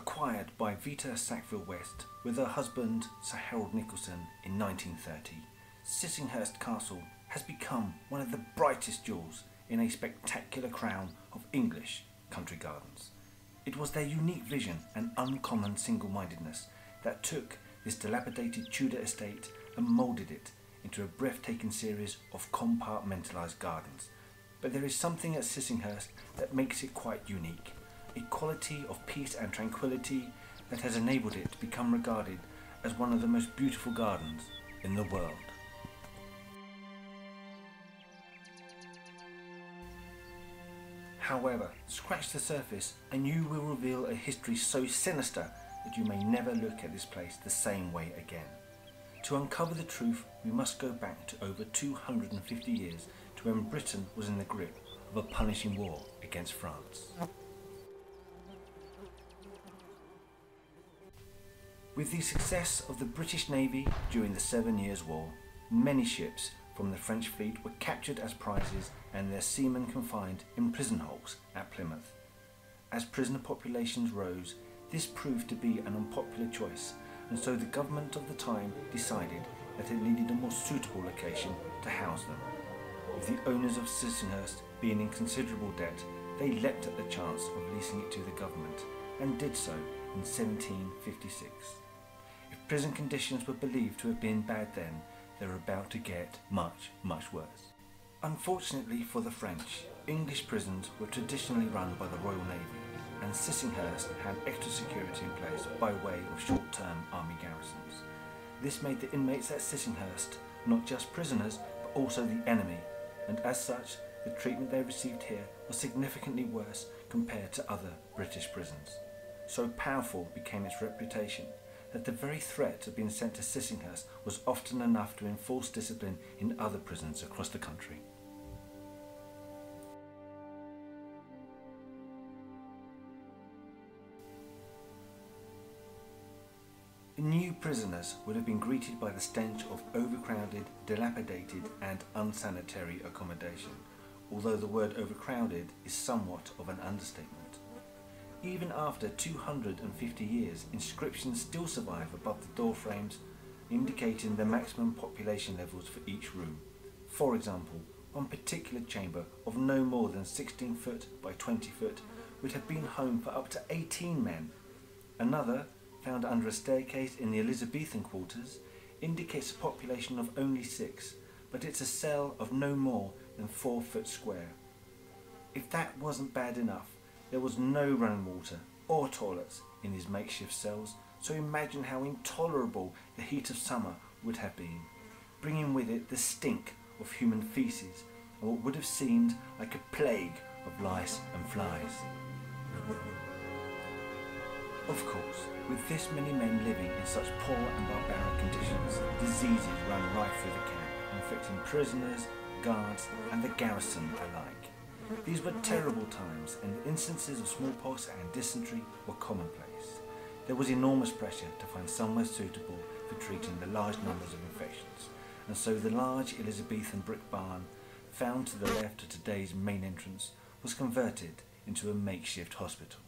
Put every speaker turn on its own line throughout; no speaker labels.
acquired by Vita Sackville West with her husband Sir Harold Nicholson in 1930, Sissighurst Castle has become one of the brightest jewels in a spectacular crown of English country gardens. It was their unique vision and uncommon single-mindedness that took this dilapidated Tudor estate and moulded it into a breathtaking series of compartmentalised gardens. But there is something at Sissinghurst that makes it quite unique, a quality of peace and tranquility that has enabled it to become regarded as one of the most beautiful gardens in the world. However, scratch the surface and you will reveal a history so sinister that you may never look at this place the same way again. To uncover the truth, we must go back to over 250 years to when Britain was in the grip of a punishing war against France. With the success of the British Navy during the 7 Years' War, many ships from the French fleet were captured as prizes and their seamen confined in prison hulks at Plymouth. As prisoner populations rose, this proved to be an unpopular choice, and so the government of the time decided that it needed a more suitable location to house them. With the owners of Sissinghurst being in considerable debt, they leapt at the chance of leasing it to the government, and did so in 1756. If prison conditions were believed to have been bad then, they were about to get much, much worse. Unfortunately for the French, English prisons were traditionally run by the Royal Navy, and Sissinghurst had extra security in place by way of short-term army garrisons. This made the inmates at Sissinghurst not just prisoners, but also the enemy, and as such, the treatment they received here was significantly worse compared to other British prisons. So powerful became its reputation that the very threat of being sent to Sissinghurst was often enough to enforce discipline in other prisons across the country. New prisoners would have been greeted by the stench of overcrowded, dilapidated and unsanitary accommodation, although the word overcrowded is somewhat of an understatement. Even after 250 years, inscriptions still survive above the door frames, indicating the maximum population levels for each room. For example, one particular chamber of no more than 16 foot by 20 foot would have been home for up to 18 men. Another, found under a staircase in the Elizabethan quarters, indicates a population of only 6, but it's a cell of no more than 4 foot square. If that wasn't bad enough, there was no running water or toilets in these makeshift cells, so imagine how intolerable the heat of summer would have been, bringing with it the stink of human feces and what would have seemed like a plague of lice and flies. Of course, with this many men living in such poor and barbaric conditions, diseases ran rife through the camp, infecting prisoners, guards and the garrison alike. These were terrible times, and instances of smallpox and dysentery were commonplace. There was enormous pressure to find somewhere suitable for treating the large numbers of infections, and so the large Elizabethan brick barn, found to the left of today's main entrance, was converted into a makeshift hospital.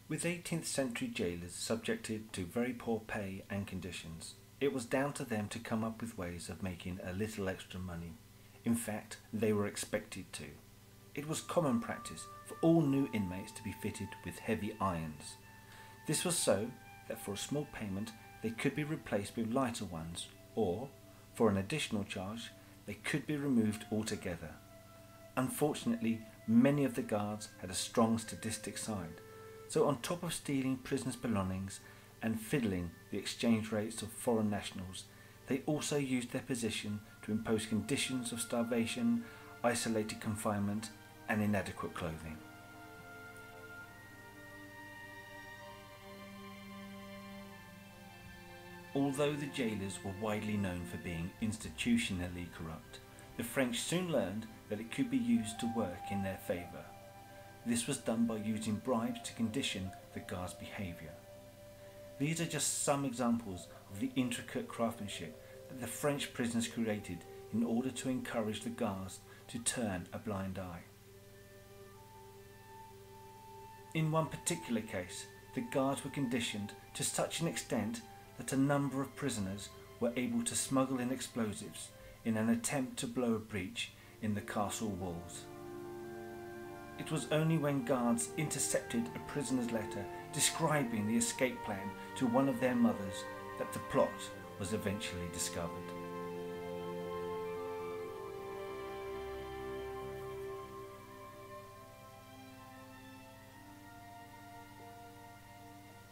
With 18th century jailers subjected to very poor pay and conditions, it was down to them to come up with ways of making a little extra money. In fact, they were expected to. It was common practice for all new inmates to be fitted with heavy irons. This was so that for a small payment they could be replaced with lighter ones, or, for an additional charge, they could be removed altogether. Unfortunately, many of the guards had a strong sadistic side. So on top of stealing prisoners' belongings and fiddling the exchange rates of foreign nationals, they also used their position to impose conditions of starvation, isolated confinement and inadequate clothing. Although the jailers were widely known for being institutionally corrupt, the French soon learned that it could be used to work in their favour. This was done by using bribes to condition the guards' behaviour. These are just some examples of the intricate craftsmanship that the French prisoners created in order to encourage the guards to turn a blind eye. In one particular case, the guards were conditioned to such an extent that a number of prisoners were able to smuggle in explosives in an attempt to blow a breach in the castle walls. It was only when guards intercepted a prisoner's letter describing the escape plan to one of their mothers that the plot was eventually discovered.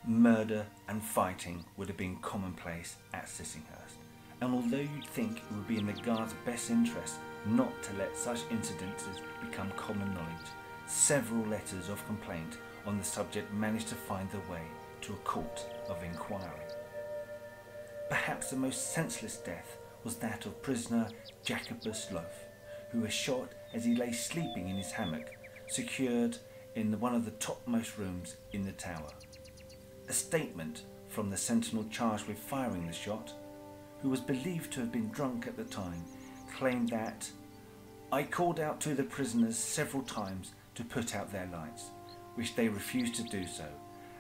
Murder and fighting would have been commonplace at Sissinghurst, and although you'd think it would be in the guards' best interest not to let such incidences become common knowledge, several letters of complaint on the subject managed to find their way to a court of inquiry. Perhaps the most senseless death was that of prisoner Jacobus Loaf, who was shot as he lay sleeping in his hammock, secured in one of the topmost rooms in the tower. A statement from the sentinel charged with firing the shot, who was believed to have been drunk at the time, claimed that "I called out to the prisoners several times to put out their lights, which they refused to do so,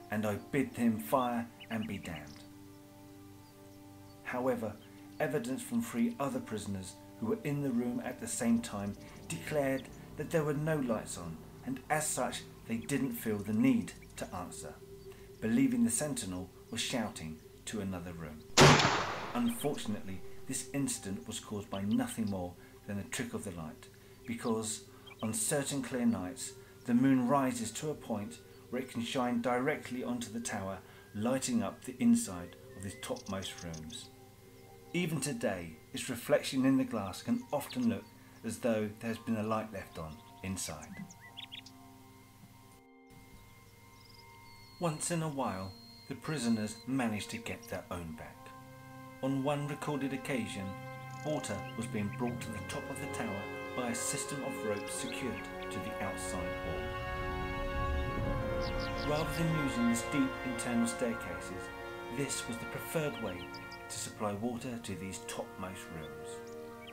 and I bid them fire and be damned." However, evidence from 3 other prisoners who were in the room at the same time declared that there were no lights on, and as such they didn't feel the need to answer, believing the sentinel was shouting to another room. Unfortunately, this incident was caused by nothing more than a trick of the light, because on certain clear nights the moon rises to a point where it can shine directly onto the tower, lighting up the inside of these topmost rooms. Even today, its reflection in the glass can often look as though there has been a light left on inside. Once in a while, the prisoners managed to get their own back. On one recorded occasion, water was being brought to the top of the tower by a system of ropes secured to the outside wall. Rather than using the steep internal staircases, this was the preferred way to supply water to these topmost rooms.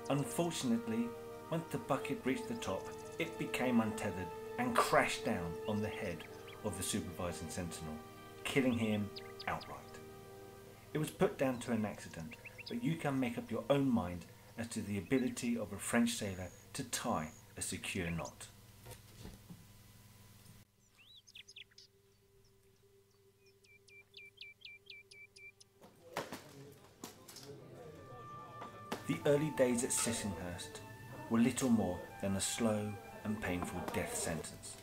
Unfortunately, once the bucket reached the top, it became untethered and crashed down on the head of the supervising sentinel, killing him outright. It was put down to an accident, but you can make up your own mind as to the ability of a French sailor to tie a secure knot. The early days at Sissinghurst were little more than a slow and painful death sentence,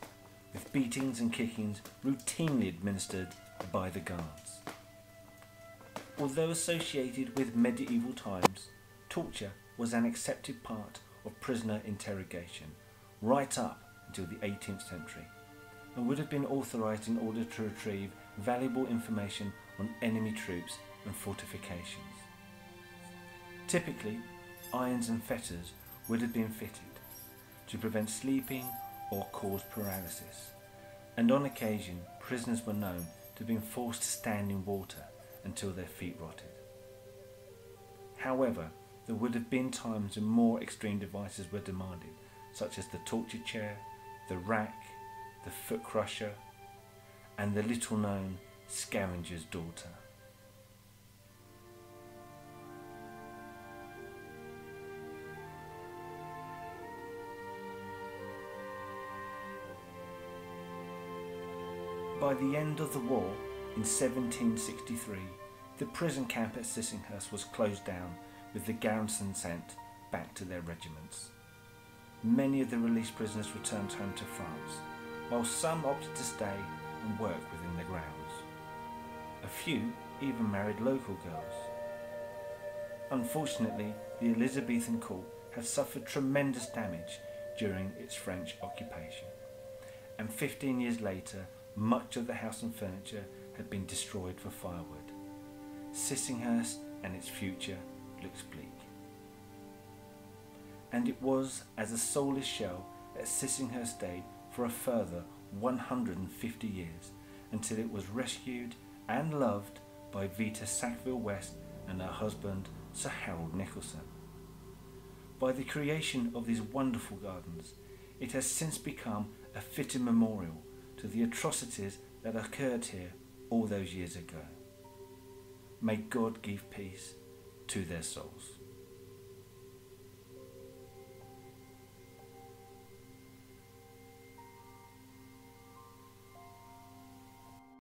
with beatings and kickings routinely administered by the guards. Although associated with medieval times, torture was an accepted part of prisoner interrogation right up until the 18th century, and would have been authorised in order to retrieve valuable information on enemy troops and fortifications. Typically, irons and fetters would have been fitted to prevent sleeping or cause paralysis, and on occasion prisoners were known to have been forced to stand in water until their feet rotted. However, there would have been times when more extreme devices were demanded, such as the torture chair, the rack, the foot crusher, and the little known scavenger's daughter. By the end of the war, in 1763, the prison camp at Sissinghurst was closed down, with the garrison sent back to their regiments. Many of the released prisoners returned home to France, while some opted to stay and work within the grounds. A few even married local girls. Unfortunately, the Elizabethan court had suffered tremendous damage during its French occupation, and 15 years later, much of the house and furniture had been destroyed for firewood. Sissinghurst and its future looks bleak. And it was as a soulless shell that Sissinghurst stayed for a further 150 years, until it was rescued and loved by Vita Sackville West and her husband Sir Harold Nicholson. By the creation of these wonderful gardens, it has since become a fitting memorial to the atrocities that occurred here all those years ago. May God give peace to their souls.